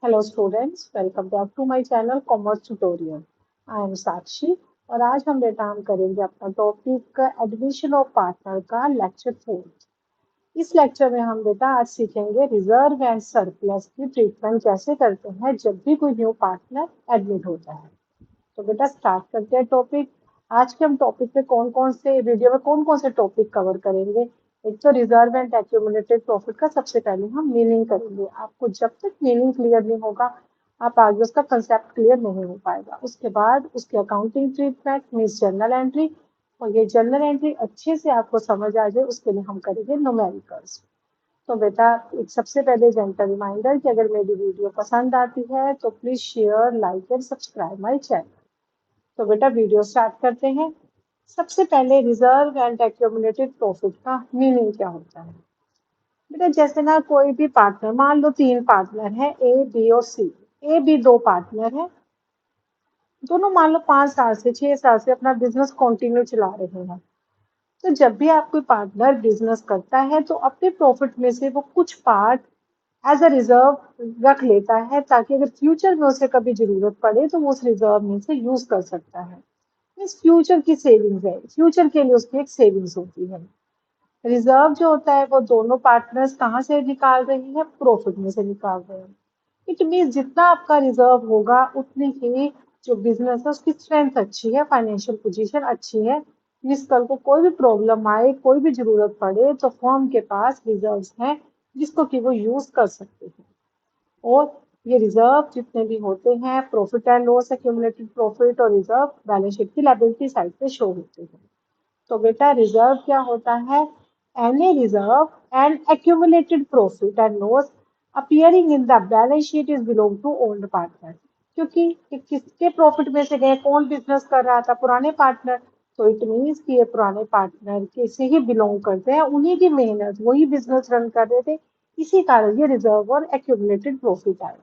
Hello students, welcome back to my channel commerce tutorial. I am Sakshi और आज हम बेटा हम करेंगे अपना टॉपिक एडमिशन ऑफ पार्टनर का लेक्चर 4। इस लेक्चर में हम बेटा आज सीखेंगे रिजर्व एंड सरप्लस की ट्रीटमेंट कैसे करते हैं जब भी कोई न्यू पार्टनर एडमिट होता है। तो बेटा स्टार्ट करते हैं टॉपिक। आज के हम टॉपिक पे कौन कौन से वीडियो में कौन कौन से टॉपिक कवर करेंगे। एक तो रिजर्व एंड एक्यूमुलेटेड प्रॉफिट का सबसे पहले हम मीनिंग करेंगे। आपको जब तक मीनिंग क्लियर नहीं होगा आप आगे उसका कंसेप्ट क्लियर नहीं हो पाएगा। उसके बाद उसकी accounting treatment means journal entry, और ये जर्नल एंट्री अच्छे से आपको समझ आ जाए उसके लिए हम करेंगे न्यूमेरिकल्स। तो बेटा एक सबसे पहले जेंटल रिमाइंडर कि अगर मेरी वीडियो पसंद आती है तो please share like and subscribe my channel. तो बेटा वीडियो स्टार्ट करते हैं। सबसे पहले रिजर्व एंड एक्यूमुलेटेड प्रॉफिट का मीनिंग क्या होता है। बेटा जैसे ना कोई भी पार्टनर, मान लो तीन पार्टनर है ए बी और सी। ए बी दो पार्टनर है, दोनों मान लो 5 साल से 6 साल से अपना बिजनेस कंटिन्यू चला रहे हैं। तो जब भी आप कोई पार्टनर बिजनेस करता है तो अपने प्रॉफिट में से वो कुछ पार्ट एज अ रिजर्व रख लेता है, ताकि अगर फ्यूचर में उसे कभी जरूरत पड़े तो वो उस रिजर्व में से यूज कर सकता है। मीन्स फ्यूचर की सेविंग्स है, फ्यूचर के लिए उसकी एक सेविंग्स होती है। रिजर्व जो होता है वो दोनों पार्टनर्स कहाँ से निकाल रही है, प्रॉफिट में से निकाल रहे हैं। इट मीन्स जितना आपका रिजर्व होगा उतनी ही जो बिजनेस है उसकी स्ट्रेंथ अच्छी है, फाइनेंशियल पोजीशन अच्छी है। जिस कल को कोई भी प्रॉब्लम आए, कोई भी जरूरत पड़े तो फर्म के पास रिजर्व्स हैं जिसको कि वो यूज कर सकते हैं। और ये रिजर्व जितने भी होते हैं, profit and loss, accumulated profit और रिजर्व बैलेंस शीट की लायबिलिटी साइड पे शो होते हैं। तो बेटा रिजर्व क्या होता है, any reserve and accumulated profit and loss appearing in the balance sheet is belong to old partner. क्योंकि ये किसके प्रॉफिट में से गए, कौन बिजनेस कर रहा था, पुराने पार्टनर। तो इट मीन्स कि ये पुराने पार्टनर किसे ही बिलोंग करते हैं, उन्हीं की मेहनत, वही बिजनेस रन कर रहे थे। इसी कारण ये रिजर्व और एक्यूमुलेटेड प्रॉफिट आया।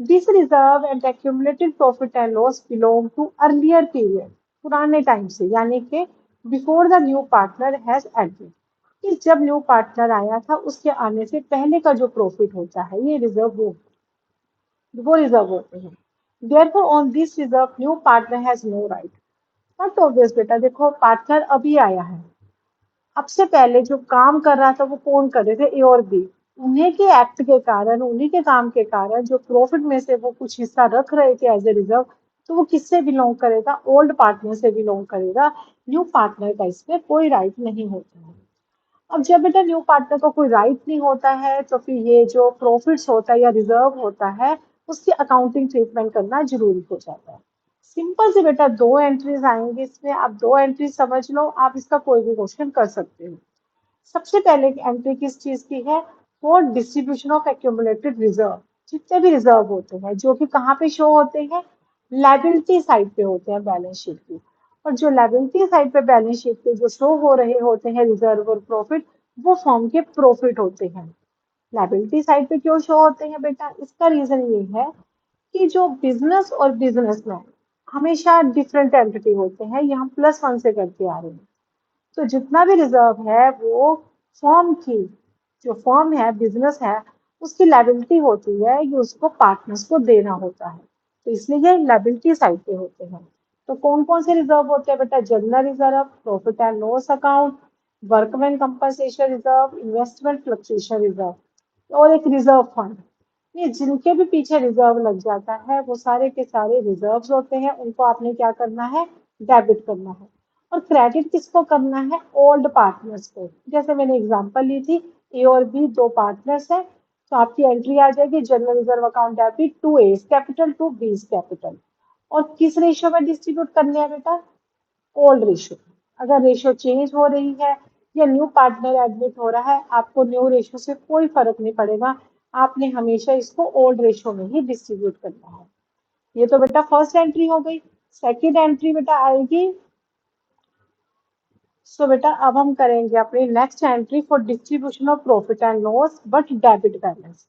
This reserve and accumulated profit and loss belong to earlier period, पुराने टाइम से, यानी कि before the new partner has entered, कि जब न्यू पार्टनर आया था उसके आने से पहले का जो प्रॉफिट होता है ये रिजर्व वो रिजर्व होते हैं। Therefore on this reserve new partner has no right. Not obvious बेटा, देखो पार्टनर अभी आया है, अब से पहले जो काम कर रहा था वो कौन कर रहे थे, ए और बी। उन्हीं के एक्ट के कारण, उन्हीं के काम के कारण जो प्रॉफिट में से वो कुछ हिस्सा रख रहे थे एज ए रिजर्व, तो वो किससे बिलोंग करेगा, ओल्ड पार्टनर से बिलोंग करेगा। न्यू पार्टनर का इसमें कोई राइट नहीं होता है। अब जब बेटा न्यू पार्टनर को कोई राइट नहीं होता है तो फिर ये जो प्रॉफिट्स होता है या रिजर्व होता है उसकी अकाउंटिंग ट्रीटमेंट करना जरूरी हो जाता है। सिंपल से बेटा दो एंट्रीज आएंगे इसमें, आप दो एंट्री समझ लो, आप इसका कोई भी क्वेश्चन कर सकते हो। सबसे पहले एंट्री किस चीज की है, for distribution of accumulated reserve. जितने भी रिजर्व होते हैं जो कि कहाँ पे शो होते हैं, लाइबिलिटी साइड पे होते हैं बैलेंस शीट की। और जो लाइबिलिटी साइड पे बैलेंस शीट पे जो शो हो रहे होते हैं रिजर्व और प्रॉफिट, वो फॉर्म के प्रॉफिट होते हैं। लाइबिलिटी साइड पे क्यों शो होते हैं बेटा, इसका रीजन ये है कि जो बिजनेस और बिजनेसमैन हमेशा डिफरेंट एंटिटी होते हैं, ये हम +1 से करके आ रहे हैं। तो जितना भी रिजर्व है वो फर्म की, जो फर्म है, बिजनेस है, उसकी लाइबिलिटी होती है, ये उसको पार्टनर्स को देना होता है। तो इसलिए ये लाइबिलिटी साइड पे होते हैं। तो कौन कौन से रिजर्व होते हैं बेटा, general reserve, profit and loss account, workman compensation reserve, investment fluctuation reserve, और एक रिजर्व फंड। ये जिनके भी पीछे रिजर्व लग जाता है वो सारे के सारे रिजर्व्स होते हैं, उनको आपने क्या करना है, डेबिट करना है। और क्रेडिट किसको करना है, ओल्ड पार्टनर्स को। जैसे मैंने एग्जांपल ली थी, ए और बी दो पार्टनर्स हैं, तो आपकी एंट्री आ जाएगी general reserve account debit to A's capital to B's capital. और किस रेशियो में डिस्ट्रीब्यूट करने हैं बेटा, ओल्ड रेशियो। अगर रेशियो चेंज हो रही है या न्यू पार्टनर एडमिट हो रहा है, आपको न्यू रेशियो से कोई फर्क नहीं पड़ेगा, आपने हमेशा इसको ओल्ड रेशियो में ही डिस्ट्रीब्यूट करना है। ये तो बेटा फर्स्ट एंट्री हो गई। सेकेंड एंट्री बेटा आएगी, सो बेटा अब हम करेंगे अपनी next entry for distribution of profit and loss but debit balance.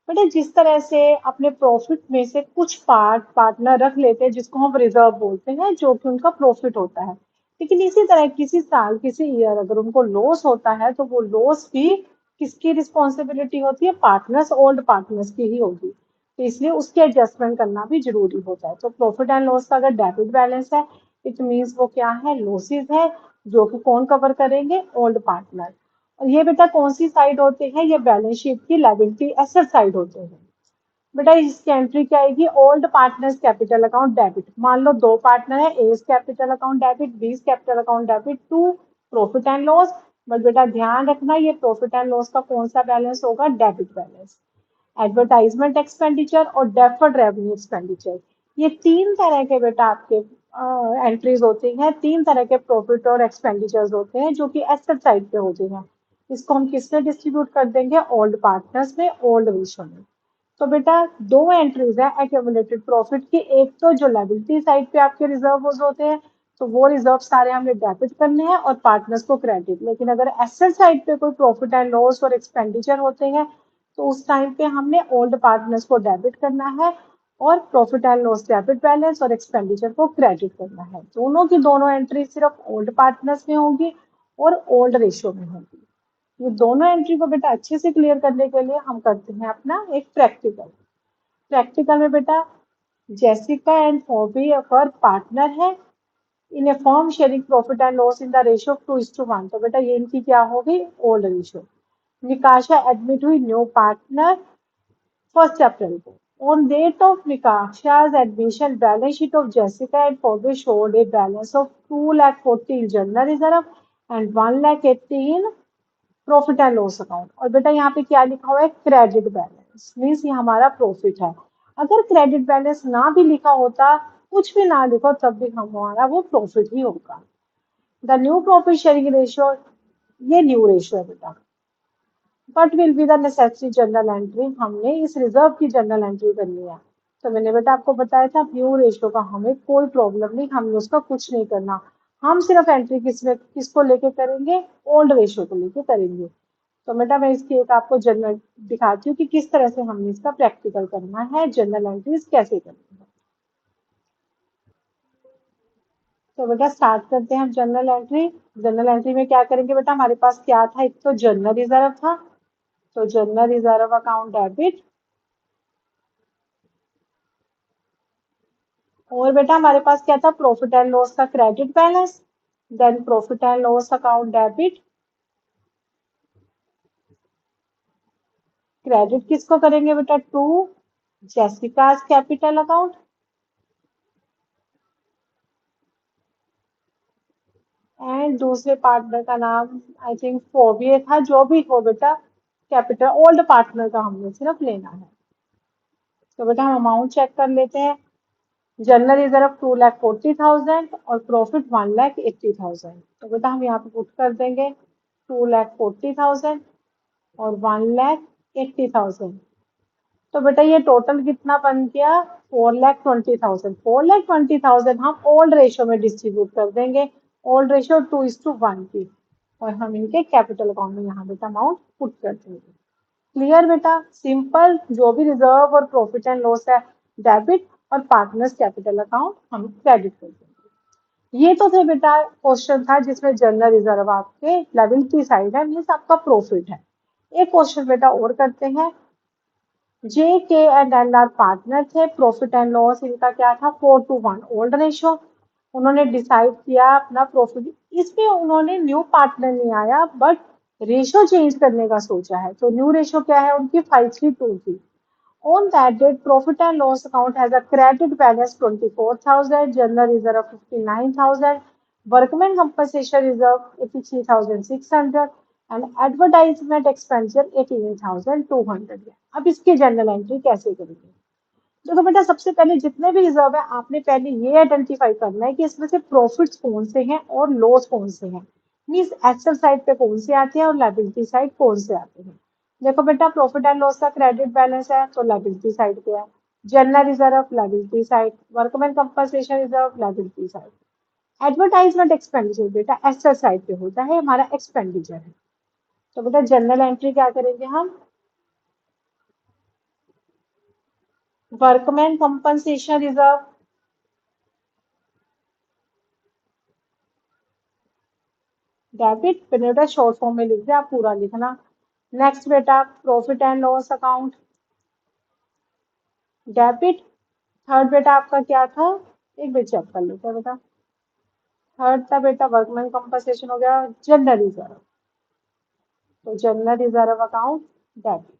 बेटा जिस तरह से अपने प्रॉफिट में से कुछ पार्टनर रख लेते हैं जिसको हम रिजर्व बोलते हैं, जो कि उनका प्रॉफिट होता है। लेकिन इसी तरह किसी साल किसी ईयर अगर उनको लॉस होता है तो वो लॉस भी किसकी रिस्पॉन्सिबिलिटी होती है, पार्टनर्स, ओल्ड पार्टनर्स की ही होगी। तो इसलिए उसकी एडजस्टमेंट करना भी जरूरी होता है। तो प्रॉफिट एंड लॉस का अगर डेबिट बैलेंस है, इट मीन्स वो क्या है, लॉसेस है, जो कि कौन कवर करेंगे, ओल्ड पार्टनर। और ये बेटा कौन सी साइड होते हैं, ये बैलेंस शीट की लायबिलिटी एसेट साइड होते हैं। बेटा इसकी एंट्री क्या आएगी, old partners capital account debit. मान लो दो पार्टनर है, A capital account debit, B capital account debit to profit and loss. But बेटा ध्यान रखना, ये प्रॉफिट एंड लॉस का कौन सा बैलेंस होगा, डेबिट बैलेंस। एडवर्टाइजमेंट एक्सपेंडिचर और डेफर्ड रेवेन्यू एक्सपेंडिचर, ये तीन तरह के बेटा आपके एंट्रीज होती हैं, तीन तरह के प्रॉफिट और एक्सपेंडिचर्स होते हैं जो कि एसेट साइड पे होते हैं। इसको हम किसमें डिस्ट्रीब्यूट कर देंगे, ओल्ड पार्टनर्स में, ओल्ड रेशियो में। तो बेटा दो एंट्रीज है एक्यूमुलेटेड प्रॉफिट की, एक तो जो लायबिलिटी साइड पे आपके रिजर्व होते हैं, तो वो रिजर्व सारे हमें डेबिट करने हैं और पार्टनर्स को क्रेडिट। लेकिन अगर एसेट साइड पे कोई प्रॉफिट एंड लॉस और एक्सपेंडिचर होते हैं, तो उस टाइम पे हमने ओल्ड पार्टनर्स को डेबिट करना है और profit and loss debit balance और एक्सपेंडिचर को क्रेडिट करना है। दोनों की दोनों एंट्री सिर्फ ओल्ड पार्टनर्स में होगी और ओल्ड रेशियो में होगी। ये दोनों एंट्री को बेटा अच्छे से क्लियर करने के लिए हम करते हैं अपना एक प्रैक्टिकल। प्रैक्टिकल में बेटा जेसिका एंड फॉबी अगर पार्टनर है in a firm sharing profit and loss in the ratio of 2:1, तो बेटा ये इनकी क्या होगी, ओल्ड रेशियो। निकाशा एडमिट हुई न्यू पार्टनर 1 अप्रैल को। On date of Nikasha's admission, balance sheet of Jessica and Phoebe showed a balance of 2,40,000 in general reserve and 1,80,000 in profit and loss account. और बेटा यहाँ पे क्या लिखा हुआ है, क्रेडिट बैलेंस, मीन्स ये हमारा प्रॉफिट है। अगर क्रेडिट बैलेंस ना भी लिखा होता, कुछ भी ना लिखो, तब भी हमारा वो प्रॉफिट ही होगा। The new profit sharing ratio, ये न्यू रेशियो है बेटा। But will be the necessary general entry, हमने इस रिजर्व की जनरल एंट्री करनी है। तो मैंने बेटा आपको बताया था न्यू रेशियो का हमें कोई प्रॉब्लम नहीं, हमने उसका कुछ नहीं करना। हम सिर्फ एंट्री किसको लेके करेंगे, ओल्ड रेशियो को लेके करेंगे। तो बेटा मैं इसकी एक आपको जनरल दिखाती हूँ कि किस तरह से हमने इसका प्रैक्टिकल करना है, जनरल एंट्रीज कैसे करनी है। तो बेटा स्टार्ट करते हैं हम जनरल एंट्री। जनरल एंट्री में क्या करेंगे बेटा, हमारे पास क्या था, एक तो जनरल रिजर्व था, तो जनरल रिजर्व अकाउंट डेबिट। और बेटा हमारे पास क्या था, प्रॉफिट एंड लॉस का credit balance, then profit and loss account debit. Credit किसको करेंगे बेटा, to Jessica's capital account. And दूसरे पार्टनर का नाम आई थिंक फोबिए था, जो भी हो बेटा, कैपिटल ओल्ड पार्टनर का हमने सिर्फ लेना है। तो बेटा हम अमाउंट चेक कर लेते हैं। जनरल रिजर्व 2,40,000 और प्रॉफिट 1,80,000। तो बेटा हम यहाँ पे पुट कर देंगे 2,40,000 और 1,80,000। तो बेटा ये टोटल कितना बन गया, 4,20,000। 4,20,000 हम ओल्ड रेशियो में डिस्ट्रीब्यूट कर देंगे, ओल्ड रेशियो 2:1 की। और हम इनके कैपिटल अकाउंट में यहाँ बेटा अमाउंट पुट कर देंगे। क्लियर बेटा, सिंपल, जो भी रिजर्व और प्रॉफिट एंड लॉस है डेबिट और पार्टनर्स कैपिटल अकाउंट हम क्रेडिट कर देंगे। ये तो थे बेटा क्वेश्चन था जिसमें जनरल रिजर्व आपके लायबिलिटी साइड है, मीन्स आपका प्रॉफिट है। एक क्वेश्चन बेटा और करते हैं। जे के एंड एल आर पार्टनर थे, प्रॉफिट एंड लॉस इनका क्या था, 4:1 ओल्ड रेशियो। उन्होंने डिसाइड किया अपना प्रॉफिट, इसमें उन्होंने न्यू पार्टनर नहीं आया बट रेशियो चेंज करने का सोचा है। तो न्यू रेशियो क्या है उनकी, 5:2 की। On that date, profit and loss account has a credit balance 24,000, general reserve 59,000, workman compensation reserve 83,600 and advertisement expenditure 18,200 है। अब इसकी जनरल एंट्री कैसे करेंगे? देखो बेटा सबसे पहले जितने भी रिजर्व है आपने पहले ये आइडेंटिफाई करना है कि इसमें से प्रॉफिट्स कौन से हैं और लॉस कौन से हैं, मीन्स एसेट साइड पे कौन से आते हैं और लायबिलिटी साइड कौन से आते हैं। देखो बेटा प्रॉफिट एंड लॉस का क्रेडिट बैलेंस है तो लायबिलिटी साइड पे है, general reserve liability side, workman compensation reserve liability side. Advertisement expenditure बेटा एसेट साइड पे होता है, हमारा एक्सपेंडिचर है। तो बेटा जनरल एंट्री क्या करेंगे हम, वर्कमैन कंपनसेशन रिजर्व डेबिट, बेटा शॉर्ट फॉर्म में लिख दिया, आप पूरा लिखना। नेक्स्ट बेटा profit and loss account, debit. Third बेटा आपका क्या था, एक बार चेक कर लेते हैं बेटा। थर्ड था बेटा वर्कमैन कंपनसेशन हो गया, जनरल रिजर्व। तो जनरल रिजर्व अकाउंट डेबिट।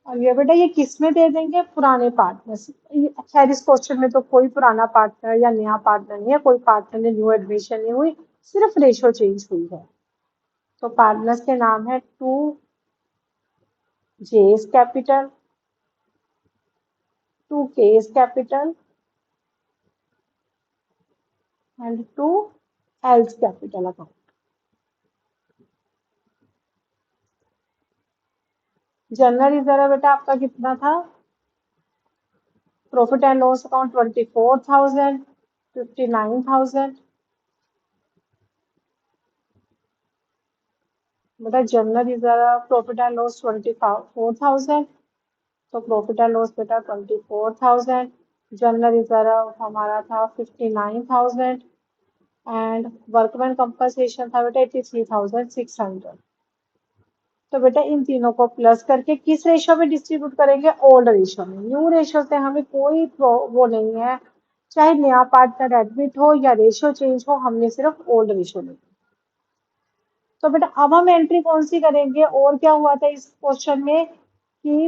और ये बेटा ये किस में दे देंगे, पुराने पार्टनर्स। खैर इस क्वेश्चन में तो कोई पुराना पार्टनर या नया पार्टनर नहीं है, कोई पार्टनर ने न्यू एडमिशन नहीं हुई, सिर्फ रेशो चेंज हुई है। तो पार्टनर्स के नाम है to J's capital, to K's capital and to L's capital account. General reserve बेटा आपका कितना था, प्रॉफिट एंड लॉस अकाउंट 24,000, 59,000। बेटा general reserve profit and loss 24,000, तो प्रॉफिट एंड लॉस बेटा 24,000। जनरल रिजर्व हमारा था 59,000 एंड वर्कमैन कंपनसेशन था बेटा 83,600। तो बेटा इन तीनों को प्लस करके किस रेशो में डिस्ट्रीब्यूट करेंगे, ओल्ड रेशो में। न्यू रेशो से हमें कोई वो नहीं है, चाहे नया पार्टनर एडमिट हो या रेशो चेंज हो, हमने सिर्फ ओल्ड रेशो में। तो बेटा अब हम एंट्री कौन सी करेंगे, और क्या हुआ था इस क्वेश्चन में कि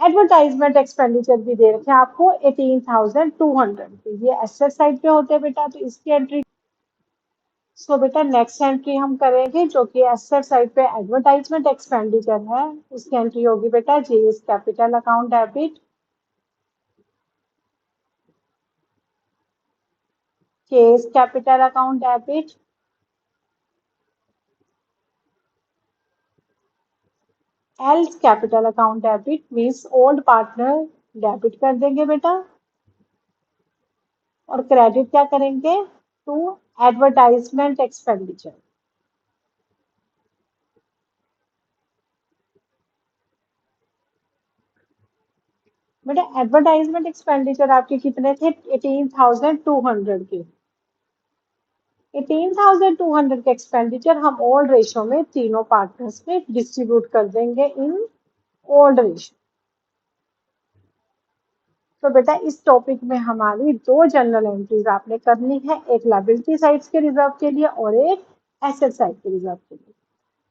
एडवर्टाइजमेंट एक्सपेंडिचर भी दे रखे हैं आपको 18,200, ये एसेट साइड पे होते हैं बेटा, तो इसकी एंट्री। सो बेटा नेक्स्ट एंट्री हम करेंगे जो कि एसेट साइड पे एडवर्टाइजमेंट एक्सपेंडिचर है, उसकी एंट्री होगी बेटा JS capital account debit, case capital account debit, else capital account debit means old partner debit कर देंगे बेटा, और क्रेडिट क्या करेंगे टू एडवर्टाइजमेंट एक्सपेंडिचर। बेटा एडवर्टाइजमेंट एक्सपेंडिचर आपके कितने थे, 18,200 के। 18,200 के एक्सपेंडिचर हम ओल्ड रेशो में तीनों पार्टनर्स में डिस्ट्रीब्यूट कर देंगे इन ओल्ड रेशो। तो बेटा इस टॉपिक में हमारी दो जनरल एंट्रीज आपने करनी है, एक लायबिलिटी साइड के रिजर्व के लिए और एक एसेट साइड के रिजर्व के लिए।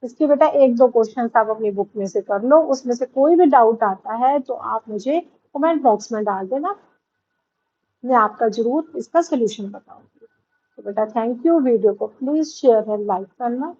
इसके बेटा एक दो क्वेश्चन आप अपनी बुक में से कर लो, उसमें से कोई भी डाउट आता है तो आप मुझे कमेंट बॉक्स में डाल देना, मैं आपका जरूर इसका सोल्यूशन बताऊंगी। तो बेटा थैंक यू, वीडियो को प्लीज शेयर एंड लाइक करना।